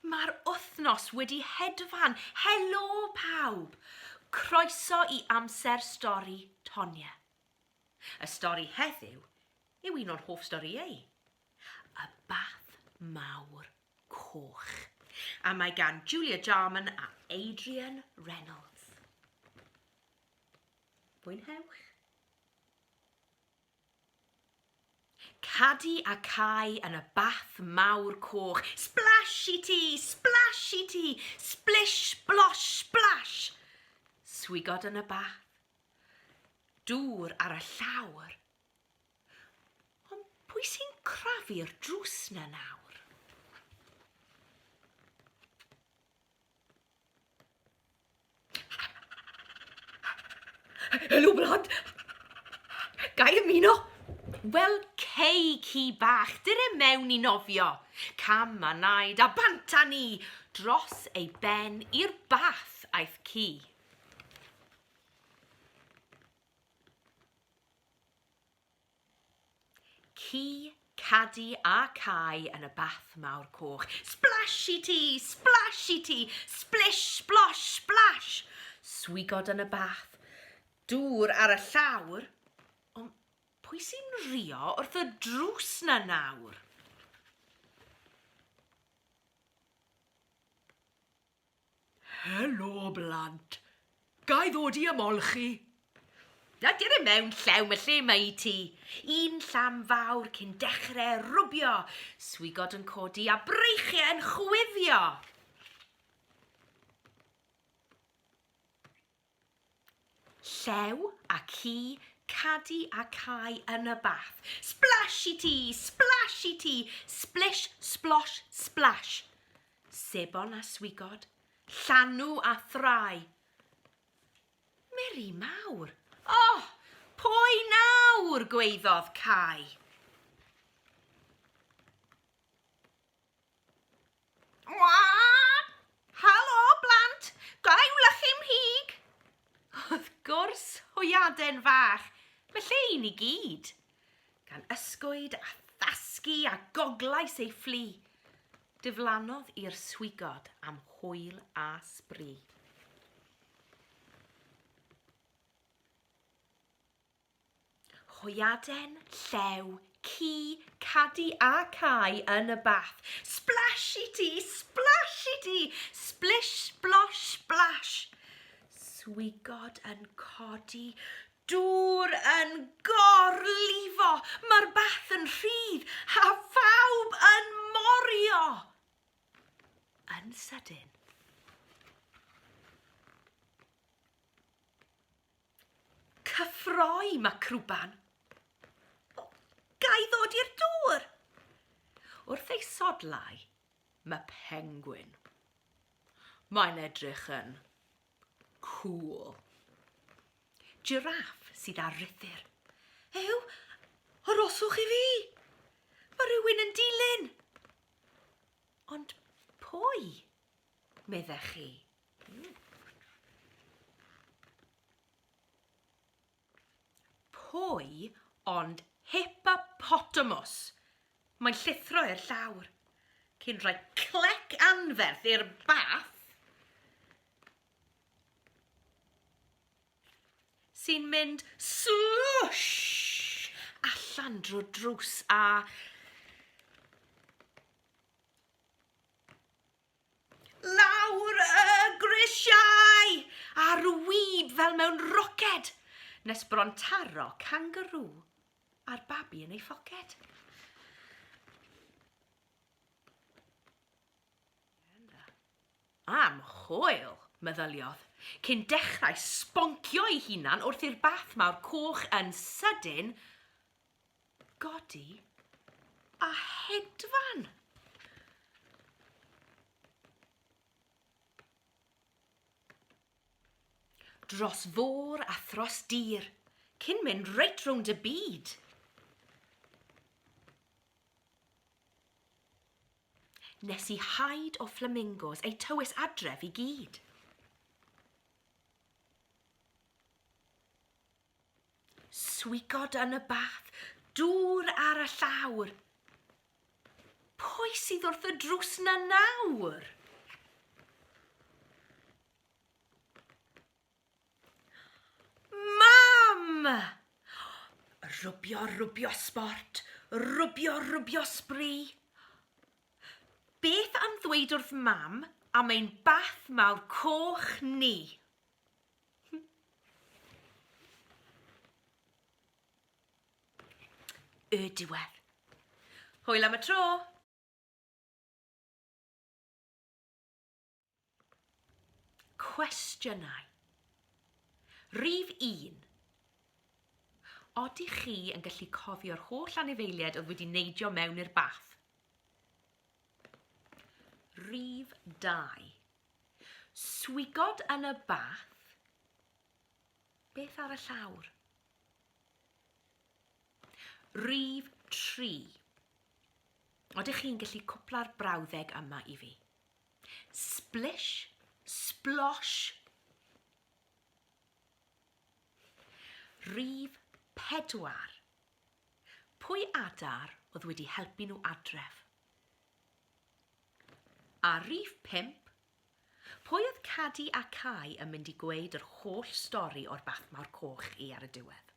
Mae'r wythnos wedi hedfan. Helo pawb. Croeso I Amser Stori Tonya. Y stori heddiw yw un o'r hoff stori ei. Y Bath Mawr Coch. A mae gan Julia Jarman a Adrian Reynolds. Mwynhewch. Cadi a Cai yn y Bath Mawr Coch. Splashy tea, splish, splosh, splash. Swigod yn y bath. Dŵr ar y llawr. Ond pwy sy'n crafu'r drws na nawr? Helo, Brad. Gai ymuno? Wel, cei ci bach, dyrem mewn I nofio. Cam a naid a banta ni, dros ei ben i'r bath aeth ci. Ci, Cadi a Cai yn y Bath Mawr Coch. Splashy tea, splish, splosh, splash. Swigod yn y bath. Dŵr ar y llawr. Ond pwy sy'n rio wrth y drws na nawr? Helo, blant. Gai ddod I ymolchi? Na dyrem mewn llew y lle mae ti. Un llam fawr cyn dechrau rwbio. Swigod yn codi a breichiau yn chwifio. Llew a ci, Cadi a Cai yn y bath. Splashy tea, splish, splosh, splash. Sebon a swigod, llanw a thrai. Meri Mawr. Oh, pwy nawr, gweiddodd Cai. What? Halo, blant. Gai wlychu'n hig? Wrth gwrs, hwyaden fach. Mae lle I ni gyd. Gan ysgwyd a thasgu a goglais ei fflu. Diflannodd i'r swigod am hwyl a sbri. Hwyaden, llew, ci, Cadi a Cai yn y bath. Splashy tea, splish, splosh, splash. Swigod yn codi, dŵr yn gorlifo. Mae'r bath yn rhydd a phawb yn morio. Yn sydyn. Cyffroi macrwban. Gai ddod i'r dŵr? Wrth ei sodlau, mae pengwyn. Mae'n edrych yn cool. Giraff sydd ar rythyr. Ew, aroswch I fi. Mae rhywun yn dilyn. Ond pwy, meddech chi? Pwy ond hippopotamus. Mae'n llithro i'r llawr. Cyn rhoi clec anferth i'r bath. Sy'n mynd swoosh allan drwy drws a lawr y grisiau a'r wyb fel mewn roced nes bron taro kangaroo a'r babi yn ei ffoced. Am hwyl, meddyliodd, cyn dechrau sboncio ei hunan wrth i'r Bath Mawr Coch yn sydyn godi a hedfan. Dros fôr a thros dir, cyn mynd reit rownd y byd. Nes I haid o flamingos ei tywys adref I gyd. Swigod yn y bath, dŵr ar y llawr. Pwy sydd wrth y drws na nawr? Mam! Rwbio, rwbio sport. Rwbio, rwbio sbri. Beth am ddweud wrth mam am ein bath mawr coch ni? Y diwedd. Hwyl am y tro. Cwestiynau. Rhif 1. Odych chi yn gallu cofio'r holl anifeiliaid oedd wedi neidio mewn i'r bath? Rhif 2. Swigod yn y bath. Beth ar y llawr? Rhif 3. Odych chi'n gallu cwpla'r brawddeg yma i fi? Splish, splosh. Rhif 4. Pwy adar oedd wedi helpu nhw adref? A rhif 5. Pwy oedd Cadi a Cai yn mynd i gweud yr holl stori o'r bath mawr coch i ar y diwedd?